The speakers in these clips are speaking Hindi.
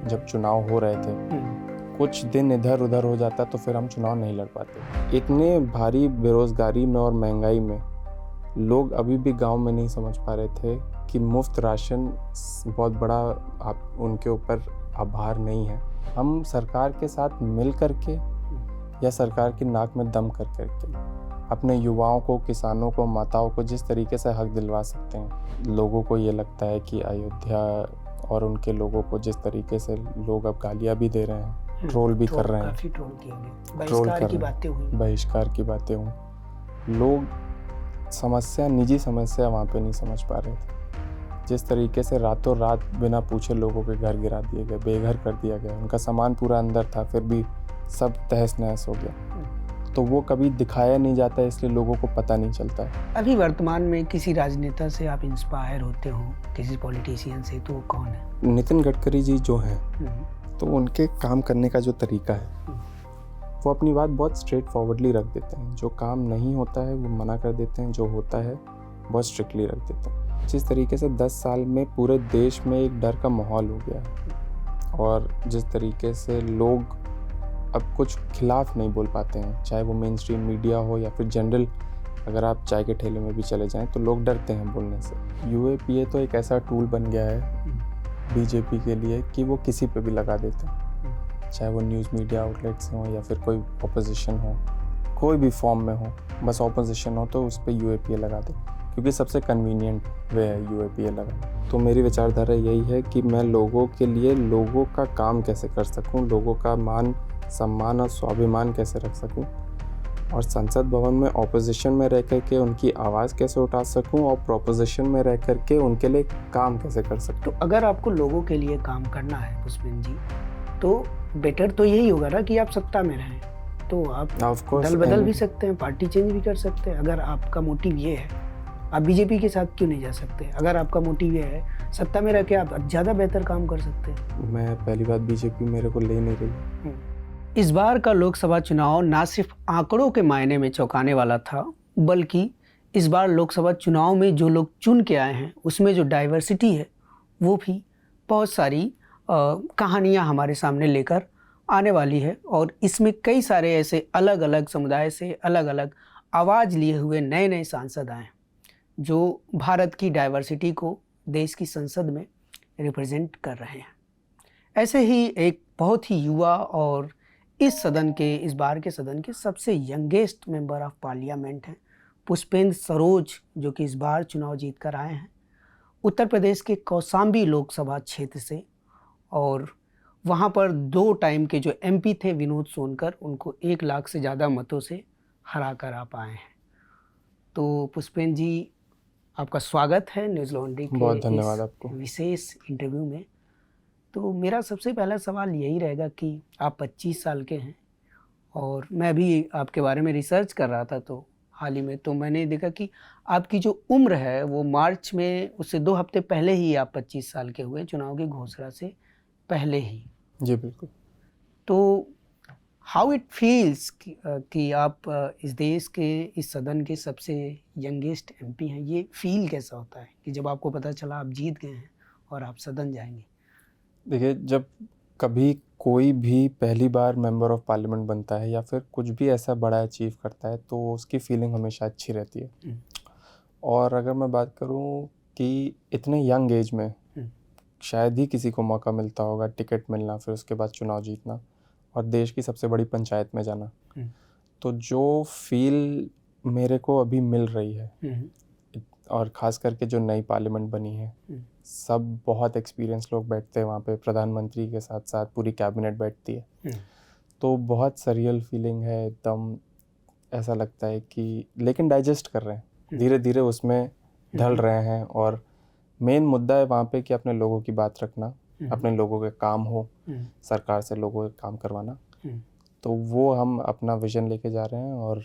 जब चुनाव हो रहे थे, कुछ दिन इधर उधर हो जाता तो फिर हम चुनाव नहीं लड़ पाते। इतने भारी बेरोजगारी में और महंगाई में लोग अभी भी गांव में नहीं समझ पा रहे थे कि मुफ्त राशन बहुत बड़ा उनके ऊपर आभार नहीं है। हम सरकार के साथ मिल करके या सरकार की नाक में दम कर करके अपने युवाओं को, किसानों को, माताओं को जिस तरीके से हक दिलवा सकते हैं। लोगों को ये लगता है कि अयोध्या और उनके लोगों को जिस तरीके से लोग अब गालियाँ भी दे रहे हैं, ट्रोल भी कर रहे हैं, काफी ट्रोल किए गए, बहिष्कार की बातें हुई, लोग समस्या, निजी समस्या वहाँ पे नहीं समझ पा रहे थे। जिस तरीके से रातों रात बिना पूछे लोगों के घर गिरा दिए गए, बेघर कर दिया गया, उनका सामान पूरा अंदर था फिर भी सब तहस नहस हो गया, तो वो कभी दिखाया नहीं जाता, इसलिए लोगों को पता नहीं चलता। अभी वर्तमान में किसी राजनेता से आप इंस्पायर होते हो, किसी पॉलिटिशियन से, तो वो कौन है? नितिन गडकरी जी जो हैं, तो उनके काम करने का जो तरीका है वो अपनी बात बहुत स्ट्रेट फॉरवर्डली रख देते हैं। जो काम नहीं होता है वो मना कर देते हैं, जो होता है बहुत स्ट्रिक्टली रख देते हैं। जिस तरीके से 10 साल में पूरे देश में एक डर का माहौल हो गया है और जिस तरीके से लोग अब कुछ खिलाफ नहीं बोल पाते हैं, चाहे वो मेन स्ट्रीम मीडिया हो या फिर जनरल, अगर आप चाय के ठेले में भी चले जाएं तो लोग डरते हैं बोलने से। यूएपीए तो एक ऐसा टूल बन गया है बीजेपी के लिए कि वो किसी पे भी लगा देते हैं, चाहे वो न्यूज़ मीडिया आउटलेट्स हों या फिर कोई ऑपोजिशन हो, कोई भी फॉर्म में हो, बस ऑपोजिशन हो तो उस पर यूएपीए लगा दे, क्योंकि सबसे कन्वीनियंट वे है यूएपीए लगा। तो मेरी विचारधारा यही है कि मैं लोगों के लिए लोगों का काम कैसे कर सकूं, लोगों का मान सम्मान और स्वाभिमान कैसे रख सकूं, और संसद भवन में ऑपोजिशन में रह कर के उनकी आवाज़ कैसे उठा सकूं और प्रोपोजिशन में रह कर के उनके लिए काम कैसे कर सकूं। तो अगर आपको लोगों के लिए काम करना है पुष्पेंद्र जी, तो बेटर तो यही होगा ना कि आप सत्ता में रहें, तो आप दल बदल भी सकते हैं, पार्टी चेंज भी कर सकते हैं। अगर आपका मोटिव ये है, आप बीजेपी के साथ क्यों नहीं जा सकते? अगर आपका मोटिव ये है सत्ता में रह के आप ज़्यादा बेहतर काम कर सकते हैं। मैं पहली बात, बीजेपी मेरे को ले नहीं रही। इस बार का लोकसभा चुनाव ना सिर्फ आंकड़ों के मायने में चौंकाने वाला था, बल्कि इस बार लोकसभा चुनाव में जो लोग चुन के आए हैं उसमें जो डाइवर्सिटी है वो भी बहुत सारी कहानियां हमारे सामने लेकर आने वाली है। और इसमें कई सारे ऐसे अलग अलग समुदाय से अलग अलग आवाज़ लिए हुए नए नए सांसद आए हैं जो भारत की डाइवर्सिटी को देश की संसद में रिप्रेजेंट कर रहे हैं। ऐसे ही एक बहुत ही युवा और इस बार के सदन के सबसे यंगेस्ट मेंबर ऑफ पार्लियामेंट हैं पुष्पेंद्र सरोज, जो कि इस बार चुनाव जीत कर आए हैं उत्तर प्रदेश के कौशाम्बी लोकसभा क्षेत्र से। और वहाँ पर 2 टाइम के जो एमपी थे विनोद सोनकर, उनको 1 लाख से ज़्यादा मतों से हरा कर आप आए हैं। तो पुष्पेंद्र जी, आपका स्वागत है न्यूज़ लॉन्ड्री के बहुत धन्यवाद आपको विशेष इंटरव्यू में। तो मेरा सबसे पहला सवाल यही रहेगा कि आप 25 साल के हैं और मैं भी आपके बारे में रिसर्च कर रहा था तो हाल ही में, तो मैंने देखा कि आपकी जो उम्र है वो मार्च में, उससे 2 हफ्ते पहले ही आप 25 साल के हुए, चुनाव की घोषणा से पहले ही। जी बिल्कुल। तो हाउ इट फील्स कि आप इस देश के, इस सदन के सबसे यंगेस्ट एमपी हैं, ये फील कैसा होता है कि जब आपको पता चला आप जीत गए हैं और आप सदन जाएंगे? देखिए, जब कभी कोई भी पहली बार मेंबर ऑफ पार्लियामेंट बनता है या फिर कुछ भी ऐसा बड़ा अचीव करता है तो उसकी फीलिंग हमेशा अच्छी रहती है। और अगर मैं बात करूं कि इतने यंग एज में शायद ही किसी को मौका मिलता होगा टिकट मिलना, फिर उसके बाद चुनाव जीतना और देश की सबसे बड़ी पंचायत में जाना, तो जो फील मेरे को अभी मिल रही है, और ख़ास करके जो नई पार्लियामेंट बनी है, सब बहुत एक्सपीरियंस लोग बैठते हैं वहाँ पे, प्रधानमंत्री के साथ साथ पूरी कैबिनेट बैठती है, तो बहुत सरियल फीलिंग है एकदम। ऐसा लगता है कि लेकिन डाइजेस्ट कर रहे हैं, धीरे धीरे उसमें ढल रहे हैं। और मेन मुद्दा है वहाँ पे कि अपने लोगों की बात रखना, अपने लोगों के काम हो, सरकार से लोगों के काम करवाना, तो वो हम अपना विजन लेके जा रहे हैं। और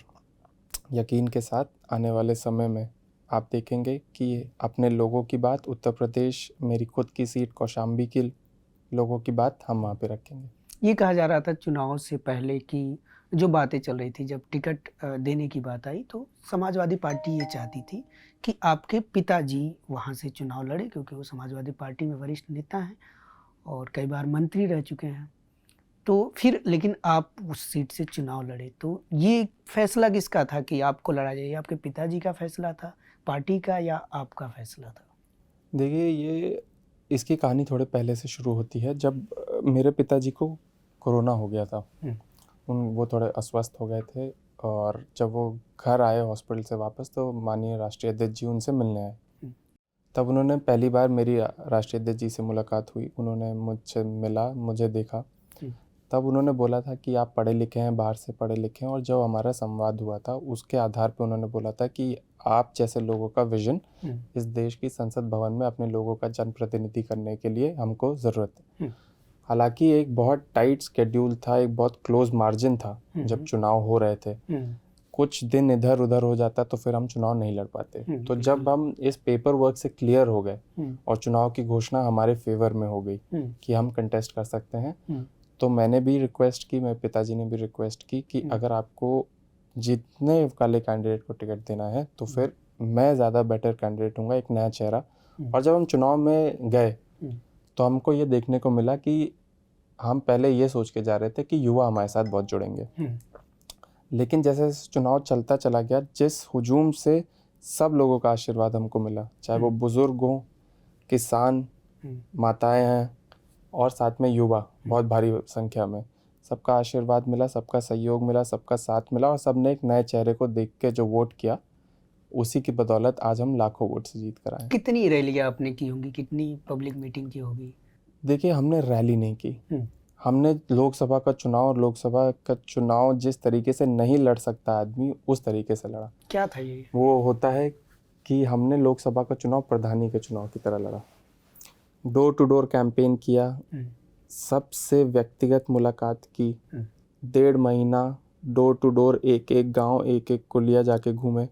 यकीन के साथ आने वाले समय में आप देखेंगे कि अपने लोगों की बात, उत्तर प्रदेश, मेरी खुद की सीट कौशाम्बी के लोगों की बात हम वहाँ पे रखेंगे। ये कहा जा रहा था चुनाव से पहले कि जो बातें चल रही थी, जब टिकट देने की बात आई तो समाजवादी पार्टी ये चाहती थी कि आपके पिताजी वहाँ से चुनाव लड़े, क्योंकि वो समाजवादी पार्टी में वरिष्ठ नेता हैं और कई बार मंत्री रह चुके हैं। तो फिर लेकिन आप उस सीट से चुनाव लड़े, तो ये फैसला किसका था कि आपको लड़ा जाए? आपके पिताजी का फैसला था, पार्टी का, या आपका फैसला था? देखिए, ये इसकी कहानी थोड़े पहले से शुरू होती है। जब मेरे पिताजी को कोरोना हो गया था, वो थोड़े अस्वस्थ हो गए थे, और जब वो घर आए हॉस्पिटल से वापस, तो माननीय राष्ट्रीय अध्यक्ष जी उनसे मिलने आए। तब उन्होंने पहली बार मेरी राष्ट्रीय अध्यक्ष जी से मुलाकात हुई। उन्होंने मुझसे मिला, मुझे देखा। तब उन्होंने बोला था कि आप पढ़े लिखे हैं, बाहर से पढ़े लिखे हैं, और जब हमारा संवाद हुआ था उसके आधार पर उन्होंने बोला था कि आप जैसे लोगों का विजन इस देश की संसद भवन में अपने लोगों का जनप्रतिनिधि करने के लिए हमको ज़रूरत है। हालांकि एक बहुत टाइट स्केड्यूल था, एक बहुत क्लोज मार्जिन था जब चुनाव हो रहे थे। कुछ दिन इधर उधर हो जाता तो फिर हम चुनाव नहीं लड़ पाते। तो जब हम इस पेपर वर्क से क्लियर हो गए और चुनाव की घोषणा हमारे फेवर में हो गई कि हम कंटेस्ट कर सकते हैं, तो मैंने भी रिक्वेस्ट की, मेरे पिताजी ने भी रिक्वेस्ट की कि अगर आपको जितने वाले कैंडिडेट को टिकट देना है तो फिर मैं ज़्यादा बेटर कैंडिडेट हूँगा, एक नया चेहरा। और जब हम चुनाव में गए तो हमको ये देखने को मिला कि हम पहले ये सोच के जा रहे थे कि युवा हमारे साथ बहुत जुड़ेंगे, लेकिन जैसे जैसे चुनाव चलता चला गया, जिस हुजूम से सब लोगों का आशीर्वाद हमको मिला, चाहे वो बुज़ुर्ग हों, किसान, माताएं हैं, और साथ में युवा बहुत भारी संख्या में, सबका आशीर्वाद मिला, सबका सहयोग मिला, सबका साथ मिला, और सबने एक नए चेहरे को देख के जो वोट किया, उसी की बदौलत आज हम लाखों वोट से जीत कर आए। कितनी रैलियां आपने की होंगी, कितनी पब्लिक मीटिंग की होगी? देखिए, हमने रैली नहीं की। हमने लोकसभा का चुनाव, और लोकसभा का चुनाव जिस तरीके से नहीं लड़ सकता आदमी, उस तरीके से लड़ा। क्या था ये? वो होता है कि हमने लोकसभा का चुनाव प्रधानी के चुनाव की तरह लड़ा। डोर टू डोर कैंपेन किया, सबसे व्यक्तिगत मुलाकात की, 1.5 महीना डोर टू डोर, एक एक गांव, एक एक कुलिया जाके घूमे,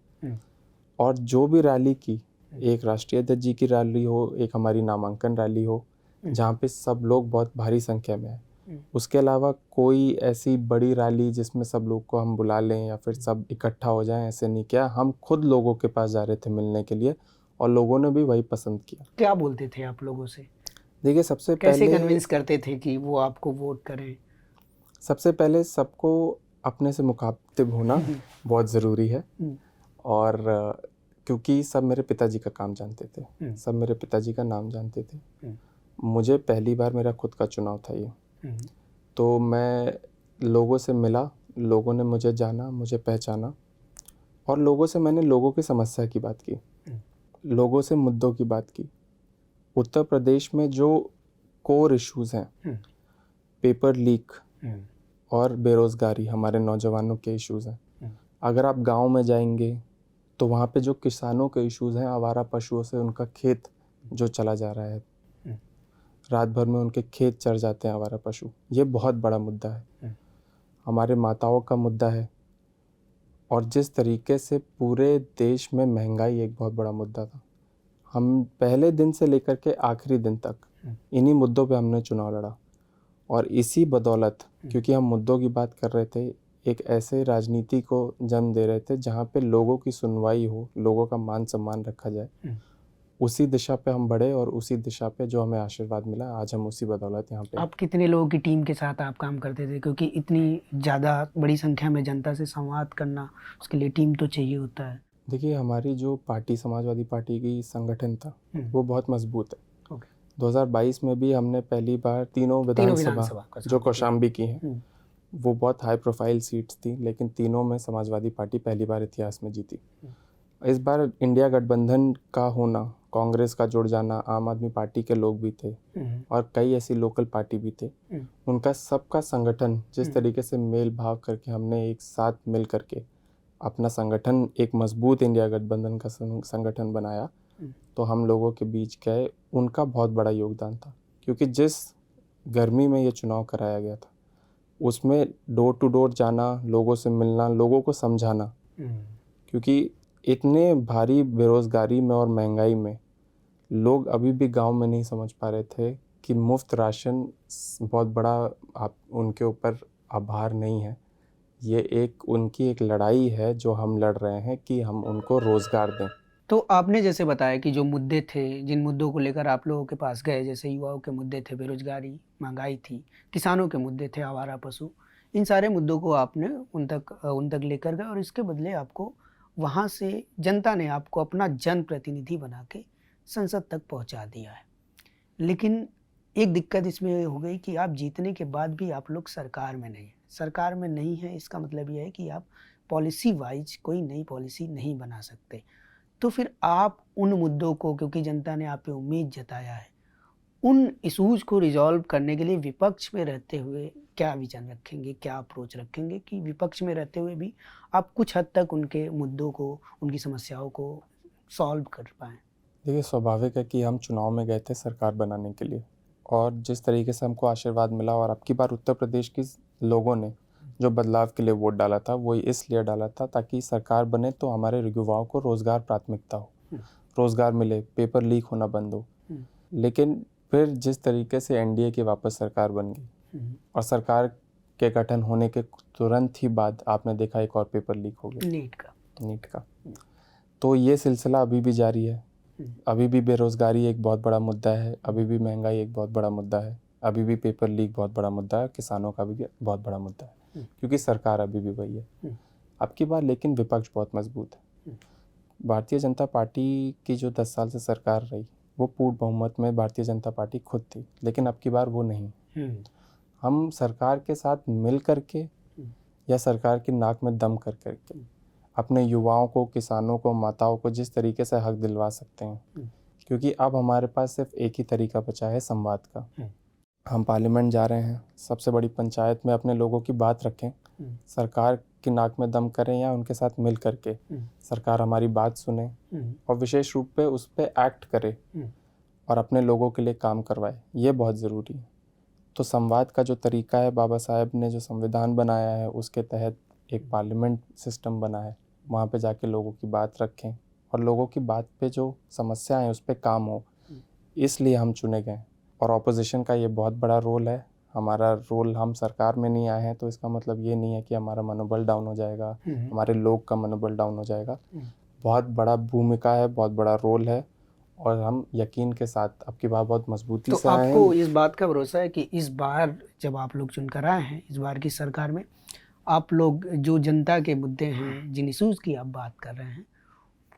और जो भी रैली की, एक राष्ट्रीय अध्यक्ष जी की रैली हो, एक हमारी नामांकन रैली हो, जहाँ पे सब लोग बहुत भारी संख्या में हैं, उसके अलावा कोई ऐसी बड़ी रैली जिसमें सब लोग को हम बुला लें या फिर सब इकट्ठा हो जाएं, ऐसे नहीं किया। हम खुद लोगों के पास जा रहे थे मिलने के लिए, और लोगों ने भी वही पसंद किया। क्या बोलते थे आप लोगों से? देखिए, सबसे कैसे पहले कन्विंस करते थे कि वो आपको वोट करें? सबसे पहले सबको अपने से मुखातिब होना बहुत ज़रूरी है, और क्योंकि सब मेरे पिताजी का काम जानते थे, सब मेरे पिताजी का नाम जानते थे। मुझे पहली बार मेरा खुद का चुनाव था ये, तो मैं लोगों से मिला, लोगों ने मुझे जाना, मुझे पहचाना, और लोगों से मैंने लोगों की समस्या की बात की, लोगों से मुद्दों की बात की। उत्तर प्रदेश में जो कोर इश्यूज़ हैं, पेपर लीक और बेरोज़गारी हमारे नौजवानों के इश्यूज़ हैं। अगर आप गांव में जाएंगे तो वहाँ पे जो किसानों के इश्यूज़ हैं, आवारा पशुओं से उनका खेत जो चला जा रहा है, रात भर में उनके खेत चर जाते हैं आवारा पशु, ये बहुत बड़ा मुद्दा है। हमारे माताओं का मुद्दा है, और जिस तरीके से पूरे देश में महंगाई एक बहुत बड़ा मुद्दा था। हम पहले दिन से लेकर के आखिरी दिन तक इन्हीं मुद्दों पे हमने चुनाव लड़ा, और इसी बदौलत, क्योंकि हम मुद्दों की बात कर रहे थे, एक ऐसे राजनीति को जन्म दे रहे थे जहाँ पे लोगों की सुनवाई हो, लोगों का मान सम्मान रखा जाए, उसी दिशा पे हम बढ़े, और उसी दिशा पे जो हमें आशीर्वाद मिला, आज हम उसी बदौलत यहाँ पे। आप कितने लोगों की टीम के साथ आप काम करते थे? क्योंकि इतनी ज़्यादा बड़ी संख्या में जनता से संवाद करना, उसके लिए टीम तो चाहिए होता है। देखिए, हमारी जो पार्टी, समाजवादी पार्टी की संगठन था, वो बहुत मजबूत है। 2022 में भी हमने पहली बार तीनों विधानसभा जो कौशाम्बी की हैं, वो बहुत हाई प्रोफाइल सीट्स थी, लेकिन तीनों में समाजवादी पार्टी पहली बार इतिहास में जीती। इस बार इंडिया गठबंधन का होना, कांग्रेस का जुड़ जाना, आम आदमी पार्टी के लोग भी थे, और कई ऐसी लोकल पार्टी भी थे, उनका सबका संगठन जिस तरीके से मेल भाव करके हमने एक साथ मिल करके अपना संगठन, एक मजबूत इंडिया गठबंधन का संगठन बनाया, तो हम लोगों के बीच गए, उनका बहुत बड़ा योगदान था। क्योंकि जिस गर्मी में ये चुनाव कराया गया था, उसमें डोर टू डोर जाना, लोगों से मिलना, लोगों को समझाना, क्योंकि इतने भारी बेरोज़गारी में और महंगाई में लोग अभी भी गांव में नहीं समझ पा रहे थे कि मुफ्त राशन बहुत बड़ा आप उनके ऊपर आभार नहीं है, ये एक उनकी एक लड़ाई है जो हम लड़ रहे हैं कि हम उनको रोज़गार दें। तो आपने जैसे बताया कि जो मुद्दे थे, जिन मुद्दों को लेकर आप लोगों के पास गए, जैसे युवाओं के मुद्दे थे, बेरोजगारी, महंगाई थी, किसानों के मुद्दे थे, आवारा पशु, इन सारे मुद्दों को आपने उन तक लेकर गए और इसके बदले आपको वहाँ से जनता ने आपको अपना जनप्रतिनिधि बना के संसद तक पहुँचा दिया है। लेकिन एक दिक्कत इसमें हो गई कि आप जीतने के बाद भी आप लोग सरकार में नहीं हैं। सरकार में नहीं है इसका मतलब ये है कि आप पॉलिसी वाइज कोई नई पॉलिसी नहीं बना सकते। तो फिर आप उन मुद्दों को, क्योंकि जनता ने आप पे उम्मीद जताया है, उन इशूज़ को रिजॉल्व करने के लिए विपक्ष में रहते हुए क्या विजन रखेंगे, क्या अप्रोच रखेंगे कि विपक्ष में रहते हुए भी आप कुछ हद तक उनके मुद्दों को, उनकी समस्याओं को सॉल्व कर पाएँ? देखिए, स्वाभाविक है कि हम चुनाव में गए थे सरकार बनाने के लिए, और जिस तरीके से हमको आशीर्वाद मिला, और अब की बार उत्तर प्रदेश की लोगों ने जो बदलाव के लिए वोट डाला था वो इसलिए डाला था ताकि सरकार बने तो हमारे युवाओं को रोज़गार प्राथमिकता हो, रोज़गार मिले, पेपर लीक होना बंद हो। लेकिन फिर जिस तरीके से एनडीए की वापस सरकार बन गई और सरकार के गठन होने के तुरंत ही बाद आपने देखा एक और पेपर लीक हो गया, नीट का। तो ये सिलसिला अभी भी जारी है। अभी भी बेरोज़गारी एक बहुत बड़ा मुद्दा है, अभी भी महंगाई एक बहुत बड़ा मुद्दा है, अभी भी पेपर लीक बहुत बड़ा मुद्दा है, किसानों का भी बहुत बड़ा मुद्दा है, क्योंकि सरकार अभी भी वही है। अब की बार लेकिन विपक्ष बहुत मजबूत है। भारतीय जनता पार्टी की जो 10 साल से सरकार रही वो पूर्ण बहुमत में भारतीय जनता पार्टी खुद थी, लेकिन अब की बार वो नहीं। हम सरकार के साथ मिल करके या सरकार की नाक में दम कर करके अपने युवाओं को, किसानों को, माताओं को जिस तरीके से हक दिलवा सकते हैं, क्योंकि अब हमारे पास सिर्फ एक ही तरीका बचा है, संवाद का। हम पार्लियामेंट जा रहे हैं, सबसे बड़ी पंचायत में अपने लोगों की बात रखें, सरकार की नाक में दम करें या उनके साथ मिल करके सरकार हमारी बात सुने और विशेष रूप पे उस पर एक्ट करे और अपने लोगों के लिए काम करवाए, ये बहुत ज़रूरी है। तो संवाद का जो तरीका है, बाबा साहेब ने जो संविधान बनाया है उसके तहत एक पार्लियामेंट सिस्टम बना है, वहाँ पे जाके लोगों की बात रखें और लोगों की बात पे जो समस्याएं हैं उस पर काम हो, इसलिए हम चुने गए। और ऑपोजिशन का ये बहुत बड़ा रोल है। हमारा रोल, हम सरकार में नहीं आए हैं तो इसका मतलब ये नहीं है कि हमारा मनोबल डाउन हो जाएगा, हमारे लोग का मनोबल डाउन हो जाएगा। बहुत बड़ा भूमिका है, बहुत बड़ा रोल है और हम यकीन के साथ अब की बार बहुत मजबूती से आए हैं। आपको इस बात का भरोसा है कि इस बार जब आप लोग चुनकर आए हैं, इस बार की सरकार में आप लोग जो जनता के मुद्दे हैं, जिन इशूज़ की आप बात कर रहे हैं,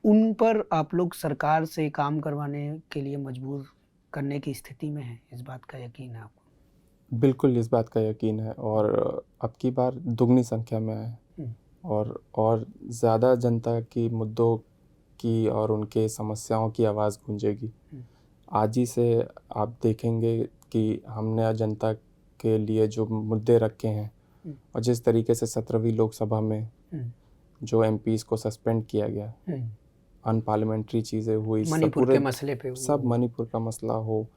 उन पर आप लोग सरकार से काम करवाने के लिए मजबूर करने की स्थिति में हैं? इस बात का यकीन है आपको? बिल्कुल, इस बात का यकीन है और अब की बार दुगनी संख्या में आए और ज़्यादा जनता की मुद्दों की और उनके समस्याओं की आवाज़ गूंजेगी। आज ही से आप देखेंगे कि हमने जनता के लिए जो मुद्दे रखे हैं और जिस तरीके से 17वीं लोकसभा में जो एमपीज़ को सस्पेंड किया गया, अनपार्लियामेंट्री चीज़ें हुई, मणिपुर के मसले पे, सब मणिपुर का मसला हो,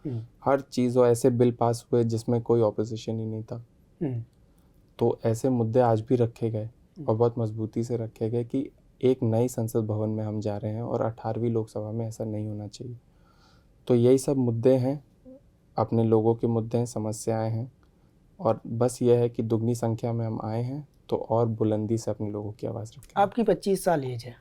हर चीज़ हो, ऐसे बिल पास हुए जिसमें कोई ऑपोजिशन ही नहीं था। तो ऐसे मुद्दे आज भी रखे गए और बहुत मजबूती से रखे गए कि एक नई संसद भवन में हम जा रहे हैं और 18वीं लोकसभा में ऐसा नहीं होना चाहिए। तो यही सब मुद्दे हैं, अपने लोगों के मुद्दे हैं, समस्याएं हैं और बस ये है कि दुगनी संख्या में हम आए हैं तो और बुलंदी से अपने लोगों की आवाज़ रखें। आपकी 25 साल एज है,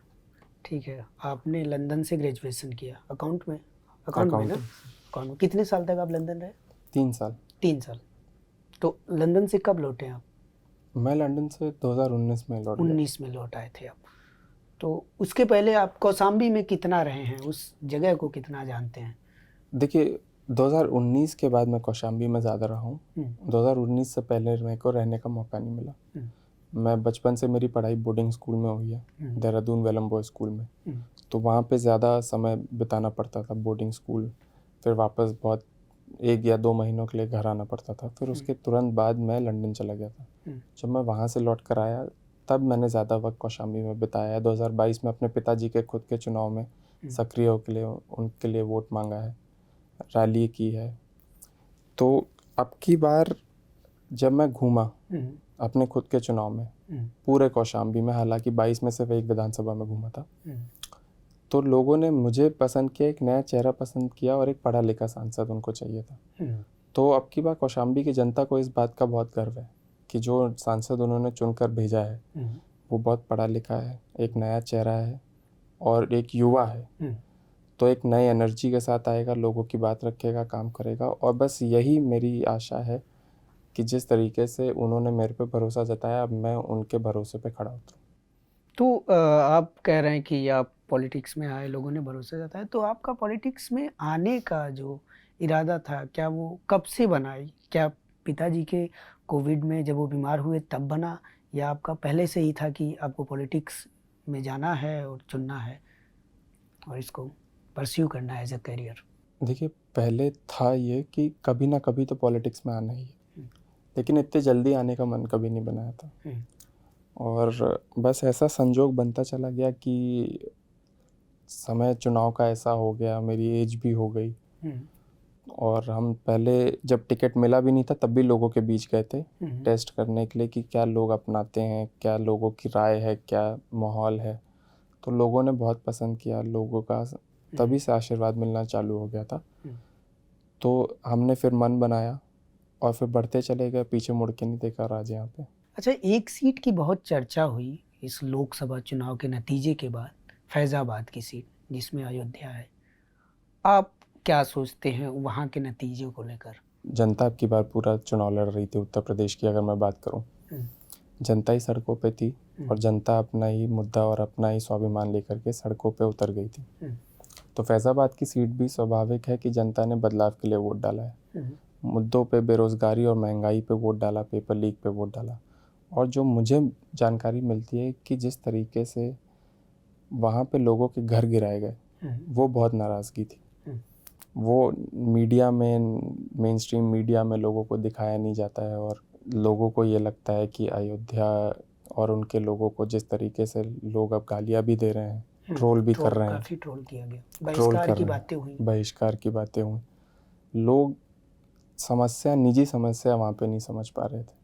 ठीक है, आपने लंदन से ग्रेजुएशन किया, अकाउंट में ना? अकाउंट में। कितने साल तक आप लंदन रहे? 3 साल। 3 साल। तो लंदन से कब लौटे आप? मैं लंदन से 2019 में लौट 19 में लौट आए थे आप। तो उसके पहले आप कौशाम्बी में कितना रहे हैं, उस जगह को कितना जानते हैं? देखिए, 2019 के बाद मैं कौशाम्बी में ज़्यादा रहा हूँ। 2019 से पहले मेरे को रहने का मौका नहीं मिला। मैं बचपन से, मेरी पढ़ाई बोर्डिंग स्कूल में हुई है, देहरादून वेलम बॉय स्कूल में, तो वहाँ पे ज़्यादा समय बिताना पड़ता था, बोर्डिंग स्कूल, फिर वापस बहुत 1 या 2 महीनों के लिए घर आना पड़ता था। फिर उसके तुरंत बाद मैं लंदन चला गया था। जब मैं वहाँ से लौट कर आया तब मैंने ज़्यादा वक्त कौशाम्बी में बिताया। 2022 में अपने पिताजी के खुद के चुनाव में सक्रिय होकर के लिए उनके लिए वोट मांगा है, रैली की है। तो अब की बार जब मैं घूमा अपने खुद के चुनाव में पूरे कौशाम्बी में, हालांकि 22 में सिर्फ एक विधानसभा में घूमा था, तो लोगों ने मुझे पसंद किया, एक नया चेहरा पसंद किया और एक पढ़ा लिखा सांसद उनको चाहिए था। तो अब की बार कौशाम्बी की जनता को इस बात का बहुत गर्व है कि जो सांसद उन्होंने चुनकर भेजा है वो बहुत पढ़ा लिखा है, एक नया चेहरा है और एक युवा है, तो एक नई एनर्जी के साथ आएगा, लोगों की बात रखेगा, काम करेगा। और बस यही मेरी आशा है कि जिस तरीके से उन्होंने मेरे पे भरोसा जताया, अब मैं उनके भरोसे पे खड़ा उतरूँ। तो आप कह रहे हैं कि आप पॉलिटिक्स में आए, लोगों ने भरोसा जताया, तो आपका पॉलिटिक्स में आने का जो इरादा था, क्या वो कब से बनाई? क्या पिताजी के कोविड में जब वो बीमार हुए तब बना, या आपका पहले से ही था कि आपको पॉलिटिक्स में जाना है और चुनना है और इसको परस्यू करना है एज अ करियर? देखिए, पहले था ये कि कभी ना कभी तो पॉलिटिक्स में आना ही है, लेकिन इतने जल्दी आने का मन कभी नहीं बनाया था। और बस ऐसा संजोग बनता चला गया कि समय चुनाव का ऐसा हो गया, मेरी एज भी हो गई, और हम पहले जब टिकट मिला भी नहीं था तब भी लोगों के बीच गए थे टेस्ट करने के लिए कि क्या लोग अपनाते हैं, क्या लोगों की राय है, क्या माहौल है। तो लोगों ने बहुत पसंद किया, लोगों का तभी से आशीर्वाद मिलना चालू हो गया था। तो हमने फिर मन बनाया और फिर बढ़ते चले गए, पीछे मुड़ के नहीं देखा राज यहाँ पे। अच्छा, एक सीट की बहुत चर्चा हुई इस लोकसभा चुनाव के नतीजे के बाद, फैज़ाबाद की सीट जिसमें अयोध्या है। आप क्या सोचते हैं वहाँ के नतीजों को लेकर? जनता अब की बार पूरा चुनाव लड़ रही थी उत्तर प्रदेश की, अगर मैं बात करूँ। जनता ही सड़कों पे थी और जनता अपना ही मुद्दा और अपना ही स्वाभिमान लेकर के सड़कों पे उतर गई थी। तो फैज़ाबाद की सीट भी स्वाभाविक है कि जनता ने बदलाव के लिए वोट डाला है। मुद्दों पे, बेरोजगारी और महंगाई पे वोट डाला, पेपर लीक पे वोट डाला। और जो मुझे जानकारी मिलती है कि जिस तरीके से वहाँ पे लोगों के घर गिराए गए, वो बहुत नाराज़गी थी। वो मीडिया में, मेन स्ट्रीम मीडिया में लोगों को दिखाया नहीं जाता है, और लोगों को ये लगता है कि अयोध्या और उनके लोगों को जिस तरीके से लोग अब गालियाँ भी दे रहे हैं, ट्रोल भी कर रहे हैं, काफ़ी ट्रोल किया गया, ट्रोल बहिष्कार कर की रहे बातें हुई। हैं, बहिष्कार की बातें हुई। लोग समस्या, निजी समस्या वहाँ पे नहीं समझ पा रहे थे।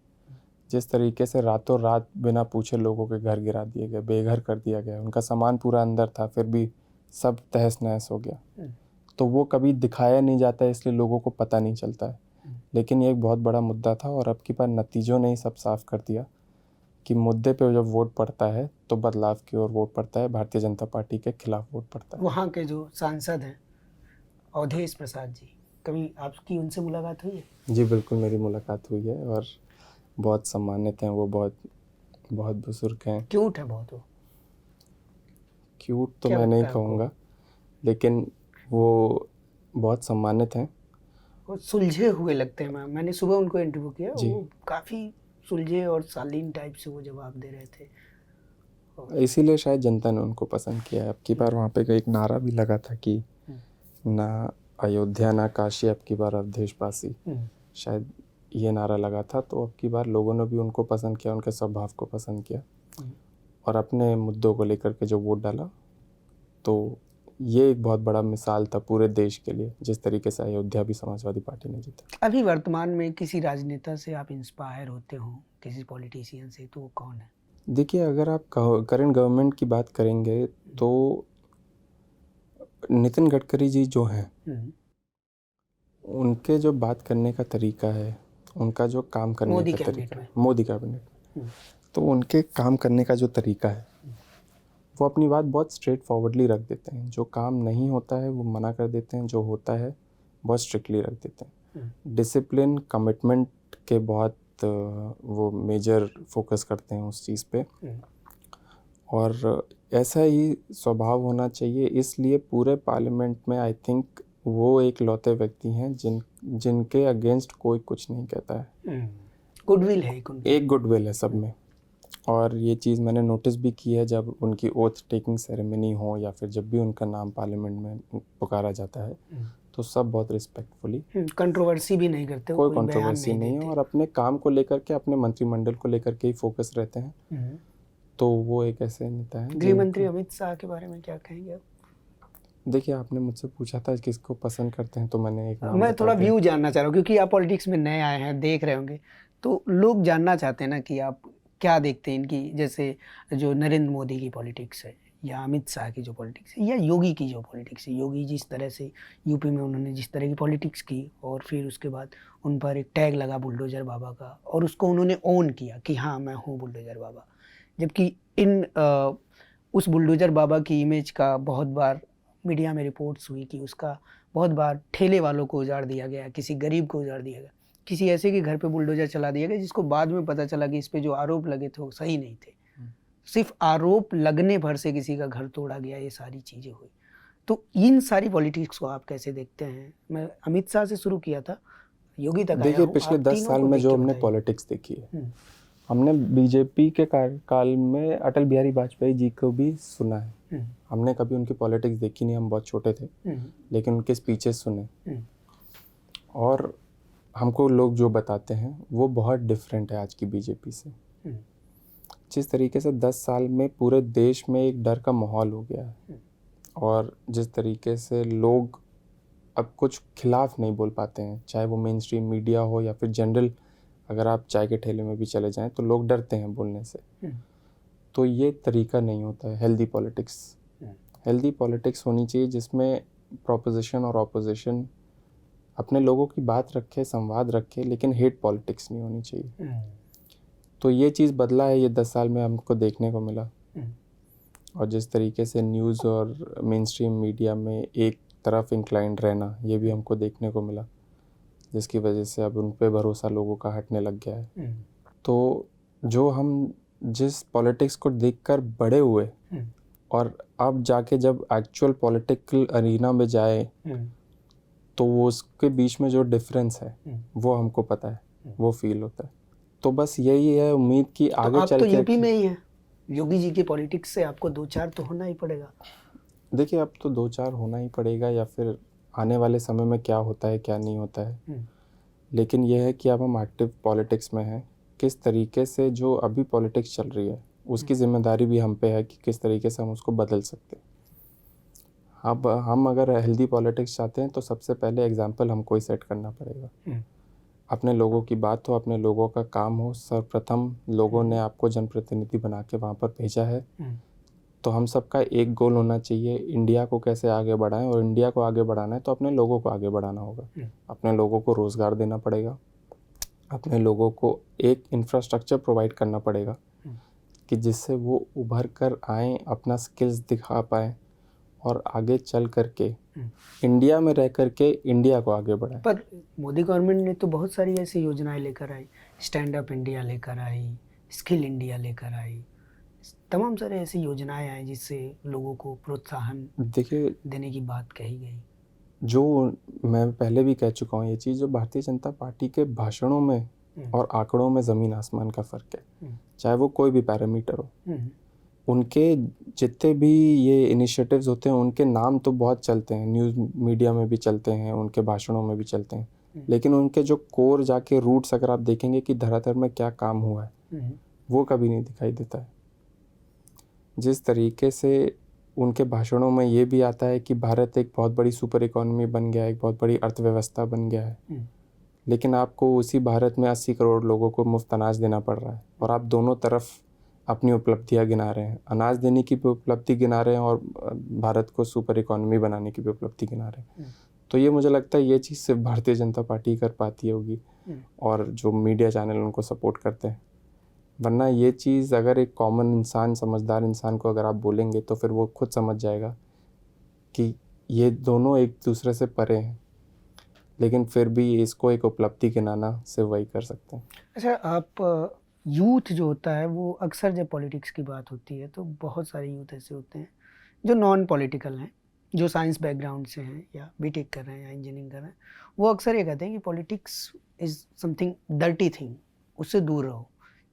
जिस तरीके से रातों रात बिना पूछे लोगों के घर गिरा दिए गए, बेघर कर दिया गया, उनका सामान पूरा अंदर था फिर भी सब तहस नहस हो गया। तो वो कभी दिखाया नहीं जाता है, इसलिए लोगों को पता नहीं चलता है। लेकिन ये एक बहुत बड़ा मुद्दा था, और अब की बार नतीजों ने ही सब साफ कर दिया कि मुद्दे पे जब वोट पड़ता है तो बदलाव की ओर वोट पड़ता है, भारतीय जनता पार्टी के खिलाफ वोट पड़ता है। वहाँ के जो सांसद हैं अवधेश प्रसाद जी, कभी आपकी उनसे मुलाकात हुई है? जी बिल्कुल, मेरी मुलाकात हुई है और बहुत सम्मानित हैं वो, बहुत बहुत बुजुर्ग हैं। क्यूट है बहुत वो? क्यूट तो मैं नहीं कहूँगा, लेकिन वो बहुत सम्मानित हैं। वो सुलझे हुए लगते हैं। मैंने सुबह उनको इंटरव्यू किया, वो काफ़ी सुलझे और शालीन टाइप से वो जवाब दे रहे थे। इसीलिए शायद जनता ने उनको पसंद किया है। अब की बार वहाँ पे एक नारा भी लगा था कि ना अयोध्या ना काशी, अब की बार अवधेशवासी, शायद ये नारा लगा था। तो अब की बार लोगों ने भी उनको पसंद किया, उनके स्वभाव को पसंद किया और अपने मुद्दों को लेकर के जो वोट डाला। तो ये एक बहुत बड़ा मिसाल था पूरे देश के लिए, जिस तरीके से अयोध्या भी समाजवादी पार्टी ने जीता। अभी वर्तमान में किसी राजनेता से आप इंस्पायर होते हो, किसी पॉलिटिशियन से, तो वो कौन है? देखिए, अगर आप करंट गवर्नमेंट की बात करेंगे तो नितिन गडकरी जी जो हैं, उनके जो बात करने का तरीका है, उनका जो काम करने का तरीका है, मोदी कैबिनेट, तो उनके काम करने का जो तरीका है, वो अपनी बात बहुत स्ट्रेट फॉरवर्डली रख देते हैं। जो काम नहीं होता है वो मना कर देते हैं, जो होता है बहुत स्ट्रिक्टली रख देते हैं। डिसिप्लिन, कमिटमेंट के बहुत वो मेजर फोकस करते हैं उस चीज़ पे, और ऐसा ही स्वभाव होना चाहिए। इसलिए पूरे पार्लियामेंट में आई थिंक वो एक लौते व्यक्ति हैं जिनके अगेंस्ट कोई कुछ नहीं कहता है। गुडविल है, एक गुडविल है सब में। और ये चीज़ मैंने नोटिस भी की है, जब उनकी ओथ टेकिंग सेरेमनी हो या फिर जब भी उनका नाम पार्लियामेंट में पुकारा जाता है, तो सब बहुत रिस्पेक्टफुली, कंट्रोवर्सी भी नहीं करते, कोई कंट्रोवर्सी नहीं है, और अपने काम को लेकर के, अपने मंत्रिमंडल को लेकर के ही फोकस रहते हैं। तो वो एक ऐसे नेता हैं। गृह मंत्री अमित शाह के बारे में क्या कहेंगे आप? देखिए, आपने मुझसे पूछा था किसको पसंद करते हैं, तो मैंने एक नाम मैं थोड़ा व्यू जानना चाह रहा हूँ, क्योंकि आप पॉलिटिक्स में नए आए हैं, देख रहे होंगे, तो लोग जानना चाहते हैं ना कि आप क्या देखते हैं इनकी, जैसे जो नरेंद्र मोदी की पॉलिटिक्स है, या अमित शाह की जो पॉलिटिक्स है, या योगी की जो पॉलिटिक्स है। योगी जिस तरह से यूपी में उन्होंने जिस तरह की पॉलिटिक्स की, और फिर उसके बाद उन पर एक टैग लगा बुलडोजर बाबा का, और उसको उन्होंने ओन किया कि हाँ मैं हूँ बुलडोजर बाबा। जबकि इन उस बुलडोजर बाबा की इमेज का बहुत बार मीडिया में रिपोर्ट्स हुई कि उसका बहुत बार ठेले वालों को उजाड़ दिया गया, किसी गरीब को उजाड़ दिया गया, किसी ऐसे के घर पे बुलडोजर चला दिया गया जिसको बाद में पता चला कि इस पे जो आरोप लगे थे वो सही नहीं थे। सिर्फ आरोप लगने भर से किसी का घर तोड़ा गया, ये सारी चीज़ें हुई। तो इन सारी पॉलिटिक्स को आप कैसे देखते हैं? मैं अमित शाह से शुरू किया था, योगी तक आया देखिए हूँ। पिछले आप 10 तीनों साल को में देख जो के हमने बताइए। पॉलिटिक्स देखी है, हमने बीजेपी के कार्यकाल में अटल बिहारी वाजपेयी जी को भी सुना है। हमने कभी उनकी पॉलिटिक्स देखी नहीं, हम बहुत छोटे थे, लेकिन उनके स्पीचेस सुने और हमको लोग जो बताते हैं वो बहुत डिफरेंट है आज की बीजेपी से। जिस तरीके से 10 साल में पूरे देश में एक डर का माहौल हो गया है और जिस तरीके से लोग अब कुछ खिलाफ नहीं बोल पाते हैं, चाहे वो मेन स्ट्रीम मीडिया हो या फिर जनरल, अगर आप चाय के ठेले में भी चले जाएं तो लोग डरते हैं बोलने से। तो ये तरीका नहीं होता है हेल्दी पॉलिटिक्स। हेल्दी पॉलिटिक्स होनी चाहिए जिसमें प्रोपोजिशन और ऑपोजिशन अपने लोगों की बात रखे, संवाद रखे, लेकिन हेट पॉलिटिक्स नहीं होनी चाहिए। तो ये चीज़ बदला है, ये 10 साल में हमको देखने को मिला। और जिस तरीके से न्यूज़ और मेन स्ट्रीम मीडिया में एक तरफ इंक्लाइंड रहना, ये भी हमको देखने को मिला, जिसकी वजह से अब उन पे भरोसा लोगों का हटने लग गया है। तो जो हम जिस पॉलिटिक्स को देखकर बड़े हुए और अब जाके जब एक्चुअल पॉलिटिकल अरीना में जाए तो वो उसके बीच में जो डिफरेंस है वो हमको पता है, वो फील होता है। तो बस यही है उम्मीद कि आगे आप चल तो के यूपी में ही हैं, योगी जी की पॉलिटिक्स से आपको 2-4 तो होना ही पड़ेगा। देखिए अब तो 2-4 होना ही पड़ेगा, या फिर आने वाले समय में क्या होता है क्या नहीं होता है। लेकिन यह है कि अब हम एक्टिव पॉलिटिक्स में हैं, किस तरीके से जो अभी पॉलिटिक्स चल रही है उसकी जिम्मेदारी भी हम पे है कि किस तरीके से हम उसको बदल सकते हैं। अब हम अगर हेल्दी पॉलिटिक्स चाहते हैं तो सबसे पहले एग्जाम्पल हमको ही सेट करना पड़ेगा। अपने लोगों की बात हो, अपने लोगों का काम हो। सर्वप्रथम लोगों ने आपको जनप्रतिनिधि बना के वहाँ पर भेजा है, तो हम सबका एक गोल होना चाहिए, इंडिया को कैसे आगे बढ़ाएं। और इंडिया को आगे बढ़ाना है तो अपने लोगों को आगे बढ़ाना होगा। अपने लोगों को रोज़गार देना पड़ेगा, अपने लोगों को एक इंफ्रास्ट्रक्चर प्रोवाइड करना पड़ेगा कि जिससे वो उभर कर आएँ, अपना स्किल्स दिखा पाएँ और आगे चल करके इंडिया में रह करके इंडिया को आगे बढ़ाएं। पर मोदी गवर्नमेंट ने तो बहुत सारी ऐसी योजनाएं लेकर आई, स्टैंड अप इंडिया लेकर आई, स्किल इंडिया लेकर आई, तमाम सारे ऐसी योजनाएं आई जिससे लोगों को प्रोत्साहन देखिए देने की बात कही गई। जो मैं पहले भी कह चुका हूँ, ये चीज़ जो भारतीय जनता पार्टी के भाषणों में और आंकड़ों में ज़मीन आसमान का फ़र्क है। चाहे वो कोई भी पैरामीटर हो, उनके जितने भी ये इनिशिएटिव्स होते हैं उनके नाम तो बहुत चलते हैं, न्यूज़ मीडिया में भी चलते हैं, उनके भाषणों में भी चलते हैं, लेकिन उनके जो कोर जाके रूट्स अगर आप देखेंगे कि धरातल में क्या काम हुआ है वो कभी नहीं दिखाई देता है। जिस तरीके से उनके भाषणों में ये भी आता है कि भारत एक बहुत बड़ी सुपर इकोनॉमी बन गया है, एक बहुत बड़ी अर्थव्यवस्था बन गया है, लेकिन आपको उसी भारत में 80 करोड़ लोगों को मुफ्त अनाज देना पड़ रहा है और आप दोनों तरफ अपनी उपलब्धियां गिना रहे हैं। अनाज देने की भी उपलब्धि गिना रहे हैं और भारत को सुपर इकोनॉमी बनाने की भी उपलब्धि गिना रहे हैं। तो ये मुझे लगता है ये चीज़ सिर्फ भारतीय जनता पार्टी कर पाती होगी और जो मीडिया चैनल उनको सपोर्ट करते हैं। वरना ये चीज़ अगर एक कॉमन इंसान, समझदार इंसान को अगर आप बोलेंगे तो फिर वो खुद समझ जाएगा कि ये दोनों एक दूसरे से परे हैं, लेकिन फिर भी इसको एक उपलब्धि गिनाना सिर्फ वही कर सकते हैं। अच्छा, आप यूथ जो होता है वो अक्सर जब पॉलिटिक्स की बात होती है तो बहुत सारे यूथ ऐसे होते हैं जो नॉन पॉलिटिकल हैं, जो साइंस बैकग्राउंड से हैं या बीटेक कर रहे हैं या इंजीनियरिंग कर रहे हैं, वो अक्सर ये कहते हैं कि politics is something dirty thing, उससे दूर रहो।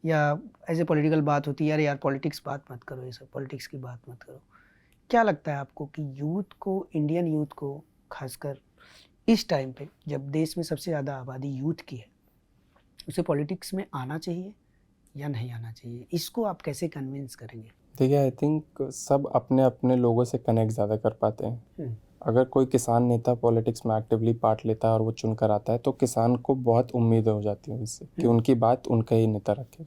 या ऐसे पॉलिटिकल बात होती है, यार पॉलिटिक्स बात मत करो, ये सब पॉलिटिक्स की बात मत करो। क्या लगता है आपको कि यूथ को, इंडियन यूथ को खासकर इस टाइम पे जब देश में सबसे ज़्यादा आबादी यूथ की है, उसे पॉलिटिक्स में आना चाहिए या नहीं आना चाहिए? इसको आप कैसे कन्विंस करेंगे? देखिए आई थिंक सब अपने अपने लोगों से कनेक्ट ज़्यादा कर पाते हैं। अगर कोई किसान नेता पॉलिटिक्स में एक्टिवली पार्ट लेता है और वो चुन कर आता है तो किसान को बहुत उम्मीदें हो जाती हैं इससे कि उनकी बात उनका ही नेता रखेगा।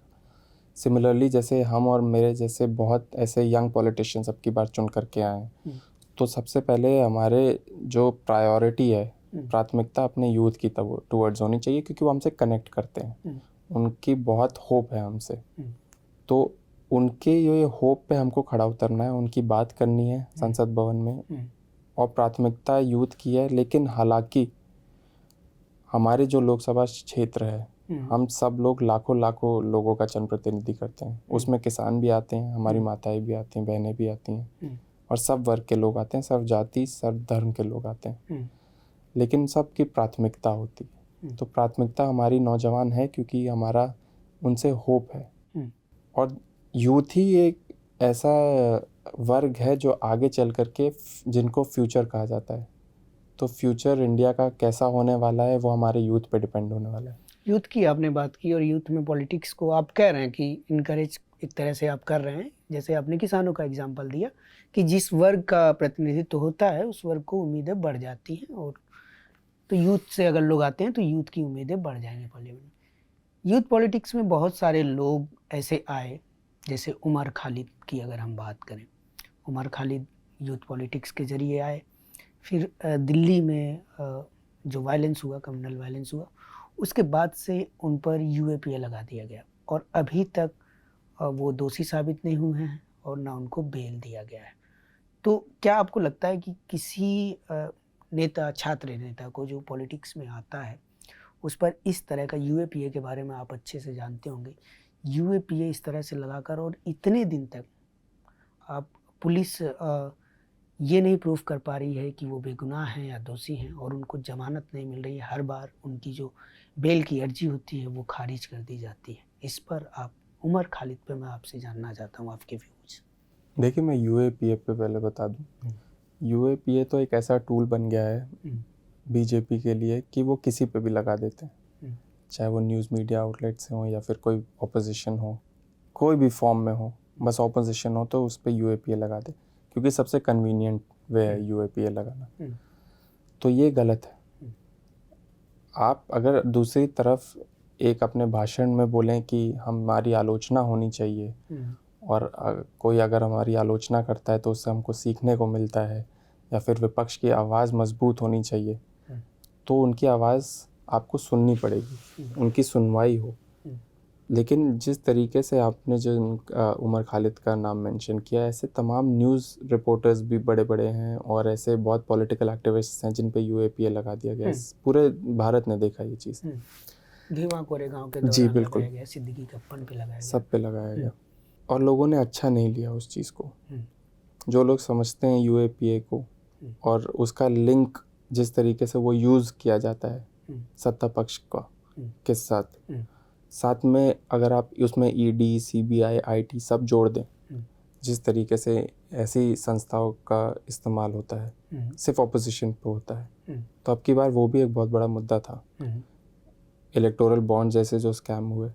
सिमिलरली जैसे हम और मेरे जैसे बहुत ऐसे यंग पॉलिटिशियंस अब की बार चुन करके आए हैं, तो सबसे पहले हमारे जो प्रायोरिटी है, प्राथमिकता अपने यूथ की टूवर्ड्स होनी चाहिए, क्योंकि वो हमसे कनेक्ट करते हैं, उनकी बहुत होप है हमसे। तो उनके ये होप पे हमको खड़ा उतरना है, उनकी बात करनी है संसद भवन में, और प्राथमिकता यूथ की है। लेकिन हालांकि हमारे जो लोकसभा क्षेत्र है, हम सब लोग लाखों लोगों का जनप्रतिनिधि करते हैं। उसमें किसान भी आते हैं, हमारी माताएं भी आती हैं, बहनें भी आती हैं, और सब वर्ग के लोग आते हैं, सब जाति सब धर्म के लोग आते हैं। लेकिन सबकी प्राथमिकता होती है। तो प्राथमिकता हमारी नौजवान है, क्योंकि हमारा उनसे होप है। और यूथ ही एक ऐसा वर्ग है जो आगे चल करके जिनको फ्यूचर कहा जाता है। तो फ्यूचर इंडिया का कैसा होने वाला है वो हमारे यूथ पे डिपेंड होने वाला है। यूथ की आपने बात की, और यूथ में पॉलिटिक्स को आप कह रहे हैं कि इनकरेज एक तरह से आप कर रहे हैं। जैसे आपने किसानों का एग्जांपल दिया कि जिस वर्ग का प्रतिनिधित्व होता है उस वर्ग को उम्मीदें बढ़ जाती हैं, और तो यूथ से अगर लोग आते हैं तो यूथ की उम्मीदें बढ़ जाएंगी पार्लियामेंट में। यूथ पॉलिटिक्स में बहुत सारे लोग ऐसे आए, जैसे उमर खालिद की अगर हम बात करें, उमर खालिद यूथ पॉलिटिक्स के जरिए आए। फिर दिल्ली में जो वायलेंस हुआ, कम्युनल वायलेंस हुआ, उसके बाद से उन पर यूएपीए लगा दिया गया, और अभी तक वो दोषी साबित नहीं हुए हैं और ना उनको बेल दिया गया है। तो क्या आपको लगता है कि किसी नेता, छात्र नेता को जो पॉलिटिक्स में आता है उस पर इस तरह का यूएपीए के बारे में आप अच्छे से जानते होंगे, यूएपीए इस तरह से लगाकर और इतने दिन तक आप पुलिस ये नहीं प्रूव कर पा रही है कि वो बेगुनाह हैं या दोषी हैं, और उनको जमानत नहीं मिल रही है, हर बार उनकी जो बेल की अर्जी होती है वो खारिज कर दी जाती है, इस पर आप उमर खालिद पे मैं आपसे जानना चाहता हूँ आपके व्यूज। देखिए, मैं यूएपीए पे पहले बता दूं। यूएपीए तो एक ऐसा टूल बन गया है बीजेपी के लिए कि वो किसी पे भी लगा देते हैं, चाहे वो न्यूज़ मीडिया आउटलेट से हो या फिर कोई ऑपोजिशन हो, कोई भी फॉर्म में हो, बस ऑपोजिशन हो तो उस पर यूएपीए लगा दे, क्योंकि सबसे कन्वीनियंट वे है यूएपीए लगाना। तो ये गलत है। आप अगर दूसरी तरफ एक अपने भाषण में बोलें कि हमारी आलोचना होनी चाहिए, और कोई अगर हमारी आलोचना करता है तो उससे हमको सीखने को मिलता है, या फिर विपक्ष की आवाज़ मजबूत होनी चाहिए, तो उनकी आवाज़ आपको सुननी पड़ेगी, उनकी सुनवाई हो। लेकिन जिस तरीके से आपने जो उमर खालिद का नाम मेंशन किया, ऐसे तमाम न्यूज़ रिपोर्टर्स भी बड़े बड़े हैं, और ऐसे बहुत पॉलिटिकल एक्टिविस्ट्स हैं जिन पे यूएपीए लगा दिया गया। पूरे भारत ने देखा ये चीज़। भीमा कोरेगांव के दौरान जी बिल्कुल, लगाया गया, सिद्दीकी कप्पन पे लगाया गया, सब पे लगाया गया, और लोगों ने अच्छा नहीं लिया उस चीज़ को। जो लोग समझते हैं यूएपीए को और उसका लिंक जिस तरीके से वो यूज़ किया जाता है सत्ता पक्ष का के साथ में, अगर आप उसमें ईडी, सीबीआई, आईटी सब जोड़ दें, जिस तरीके से ऐसी संस्थाओं का इस्तेमाल होता है सिर्फ ऑपोजिशन पे होता है, तो अब की बार वो भी एक बहुत बड़ा मुद्दा था। इलेक्टोरल बॉन्ड जैसे जो स्कैम हुए,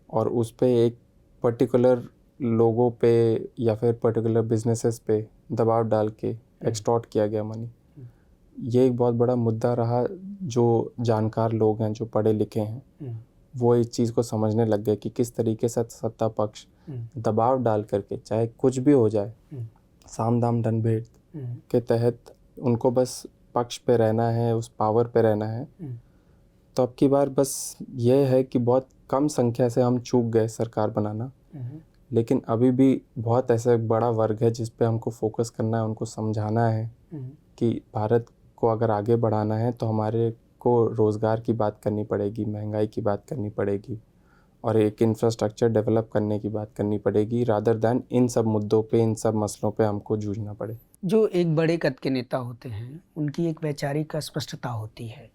और उस पे एक पर्टिकुलर लोगों पे या फिर पर्टिकुलर बिजनेसेस पे दबाव डाल के एक्सटॉर्ट किया गया मनी, ये एक बहुत बड़ा मुद्दा रहा। जो जानकार लोग हैं, जो पढ़े लिखे हैं, वो इस चीज़ को समझने लग गए कि किस तरीके से सत्ता पक्ष दबाव डाल करके, चाहे कुछ भी हो जाए, साम दाम दंड भेद के तहत उनको बस पक्ष पे रहना है, उस पावर पे रहना है। तो अब की बार बस ये है कि बहुत कम संख्या से हम चूक गए सरकार बनाना, लेकिन अभी भी बहुत ऐसा बड़ा वर्ग है जिस पे हमको फोकस करना है, उनको समझाना है कि भारत को अगर आगे बढ़ाना है तो हमारे को रोज़गार की बात करनी पड़ेगी, महंगाई की बात करनी पड़ेगी, और एक इंफ्रास्ट्रक्चर डेवलप करने की बात करनी पड़ेगी, रादर दैन इन सब मुद्दों पे, इन सब मसलों पे हमको जूझना पड़े। जो एक बड़े कद के नेता होते हैं उनकी एक वैचारिक स्पष्टता होती है,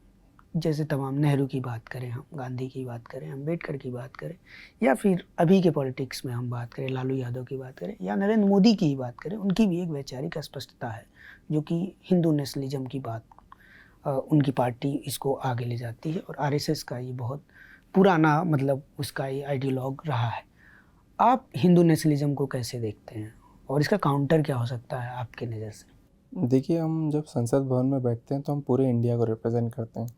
जैसे तमाम नेहरू की बात करें, हम गांधी की बात करें, अम्बेडकर की बात करें, या फिर अभी के पॉलिटिक्स में हम बात करें, लालू यादव की बात करें, या नरेंद्र मोदी की बात करें, उनकी भी एक वैचारिक स्पष्टता है, जो कि हिंदू नेशनलिज्म की बात उनकी पार्टी इसको आगे ले जाती है, और आरएसएस का ये बहुत पुराना मतलब उसका ये आइडियोलॉग रहा है। आप हिंदू नेशनलिज्म को कैसे देखते हैं, और इसका काउंटर क्या हो सकता है आपके नज़र से? देखिए, हम जब संसद भवन में बैठते हैं तो हम पूरे इंडिया को रिप्रेजेंट करते हैं।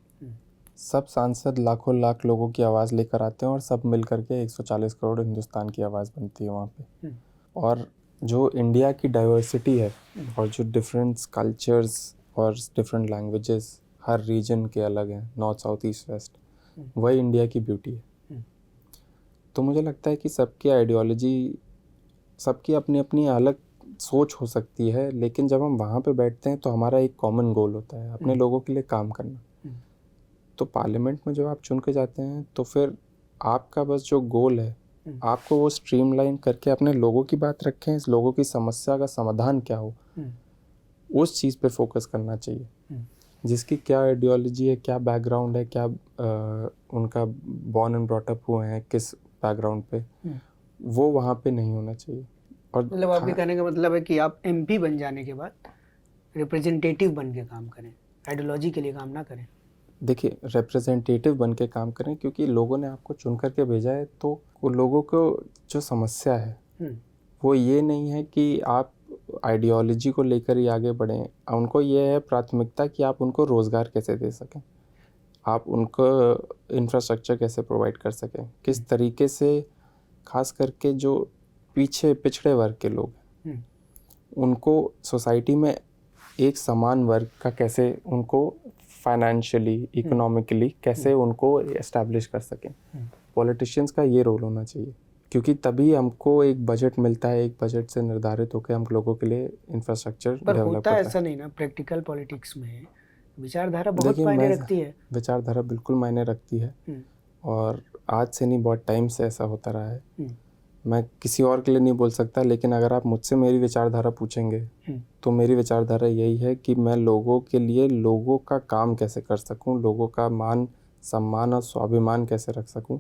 सब सांसद लाखों लाख लोगों की आवाज़ लेकर आते हैं, और सब मिल करके 140 करोड़ हिंदुस्तान की आवाज़ बनती है वहाँ पे। और जो इंडिया की डाइवर्सिटी है, और जो डिफरेंट कल्चर्स और डिफरेंट लैंग्वेजेस हर रीजन के अलग हैं, नॉर्थ, साउथ, ईस्ट, वेस्ट, वही इंडिया की ब्यूटी है। तो मुझे लगता है कि सबकी आइडियोलॉजी, सबकी अपनी अपनी अलग सोच हो सकती है, लेकिन जब हम वहाँ पे बैठते हैं तो हमारा एक कॉमन गोल होता है, अपने लोगों के लिए काम करना। तो पार्लियामेंट में जब आप चुन के जाते हैं तो फिर आपका बस जो गोल है, आपको वो स्ट्रीमलाइन करके अपने लोगों की बात रखें, इस लोगों की समस्या का समाधान क्या हो, उस चीज़ पे फोकस करना चाहिए। जिसकी क्या आइडियोलॉजी है, क्या बैकग्राउंड है, क्या उनका बॉर्न एंड ब्रॉट अप हुए हैं, किस बैकग्राउंड पे, वो वहाँ पे नहीं होना चाहिए। और मतलब आपके कहने का मतलब है कि आप एमपी बन जाने के बाद रिप्रेजेंटेटिव बन के काम करें, आइडियोलॉजी के लिए काम ना करें। देखिए, रिप्रेजेंटेटिव बन के काम करें, क्योंकि लोगों ने आपको चुन करके भेजा है, तो वो लोगों को जो समस्या है वो ये नहीं है कि आप आइडियोलॉजी को लेकर ही आगे बढ़ें। उनको ये है प्राथमिकता कि आप उनको रोज़गार कैसे दे सकें, आप उनको इंफ्रास्ट्रक्चर कैसे प्रोवाइड कर सकें, किस तरीके से, खास करके जो पीछे पिछड़े वर्ग के लोग हैं उनको सोसाइटी में एक समान वर्ग का कैसे, उनको फाइनेंशियली, इकोनॉमिकली कैसे उनको एस्टैब्लिश कर सकें। पॉलिटिशियंस का ये रोल होना चाहिए, क्योंकि तभी हमको एक बजट मिलता है, एक बजट से निर्धारित होकर हम लोगों के लिए इंफ्रास्ट्रक्चर पर डेवलप होता करता है। ऐसा नहीं ना, प्रैक्टिकल पॉलिटिक्स में विचारधारा बहुत मायने रखती है। विचारधारा बिल्कुल मायने रखती है, और आज से नहीं, बहुत टाइम से ऐसा होता रहा है। मैं किसी और के लिए नहीं बोल सकता, लेकिन अगर आप मुझसे मेरी विचारधारा पूछेंगे तो मेरी विचारधारा यही है कि मैं लोगों के लिए लोगों का काम कैसे कर सकूं, लोगों का मान सम्मान और स्वाभिमान कैसे रख सकूं,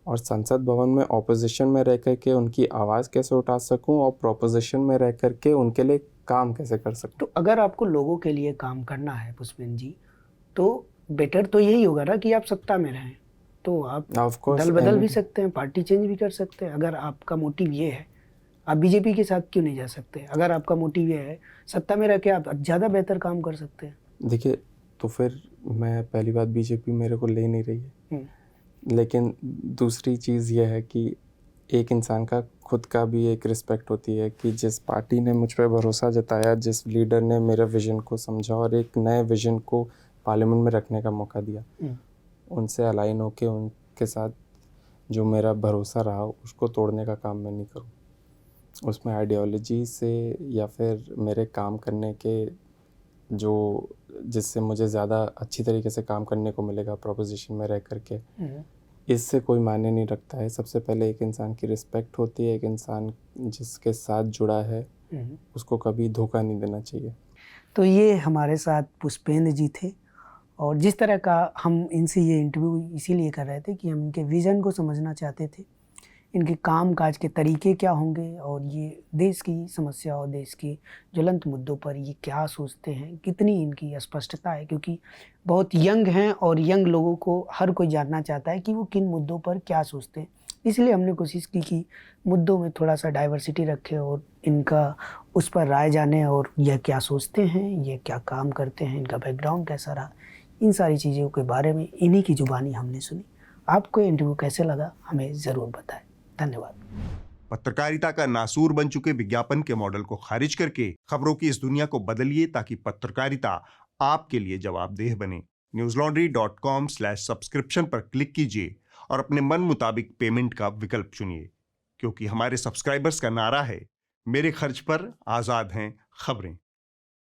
और संसद भवन में ऑपोजिशन में रह कर के उनकी आवाज़ कैसे उठा सकूं, और प्रोपोजिशन में रह कर के उनके लिए काम कैसे कर सकूं। तो अगर आपको लोगों के लिए काम करना है पुष्पेंद्र जी, तो बेटर तो यही होगा ना कि आप सत्ता में रहें। तो आप दल बदल भी सकते हैं, पार्टी चेंज भी कर सकते हैं। अगर आपका मोटिव ये है, आप बीजेपी के साथ क्यों नहीं जा सकते? अगर आपका मोटिव ये है, सत्ता में रह के आप ज़्यादा बेहतर काम कर सकते हैं। देखिए, तो फिर मैं पहली बात, बीजेपी मेरे को ले नहीं रही है, लेकिन दूसरी चीज़ ये है कि एक इंसान का खुद का भी एक रिस्पेक्ट होती है कि जिस पार्टी ने मुझ पर भरोसा जताया, जिस लीडर ने मेरे विज़न को समझा और एक नए विज़न को पार्लियामेंट में रखने का मौका दिया, उनसे अलाइन होके उनके साथ जो मेरा भरोसा रहा उसको तोड़ने का काम मैं नहीं करूँ। उसमें आइडियोलॉजी से या फिर मेरे काम करने के जो, जिससे मुझे ज़्यादा अच्छी तरीके से काम करने को मिलेगा प्रोपोजिशन में रह करके, इससे कोई मायने नहीं रखता है। सबसे पहले एक इंसान की रिस्पेक्ट होती है, एक इंसान जिसके साथ जुड़ा है उसको कभी धोखा नहीं देना चाहिए। तो ये हमारे साथ पुष्पेंद्र जी थे, और जिस तरह का हम इनसे ये इंटरव्यू इसीलिए कर रहे थे कि हम इनके विज़न को समझना चाहते थे, इनके काम काज के तरीके क्या होंगे, और ये देश की समस्या और देश के ज्वलंत मुद्दों पर ये क्या सोचते हैं, कितनी इनकी स्पष्टता है। क्योंकि बहुत यंग हैं और यंग लोगों को हर कोई जानना चाहता है कि वो किन मुद्दों पर क्या सोचते हैं। इसलिए हमने कोशिश की कि मुद्दों में थोड़ा सा डाइवर्सिटी रखें और इनका उस पर राय जाने, और यह क्या सोचते हैं, ये क्या काम करते हैं, इनका बैकग्राउंड कैसा रहा, इन सारी चीज़ों के बारे में इन्हीं की जुबानी हमने सुनी। आपको इंटरव्यू कैसे लगा हमें ज़रूर बताएं। धन्यवाद। पत्रकारिता का नासूर बन चुके विज्ञापन के मॉडल को खारिज करके खबरों की इस दुनिया को बदलिए, ताकि पत्रकारिता आपके लिए जवाबदेह बने। newslaundry.com/subscription पर क्लिक कीजिए और अपने मन मुताबिक पेमेंट का विकल्प चुनिए, क्योंकि हमारे सब्सक्राइबर्स का नारा है, मेरे खर्च पर आजाद हैं खबरें।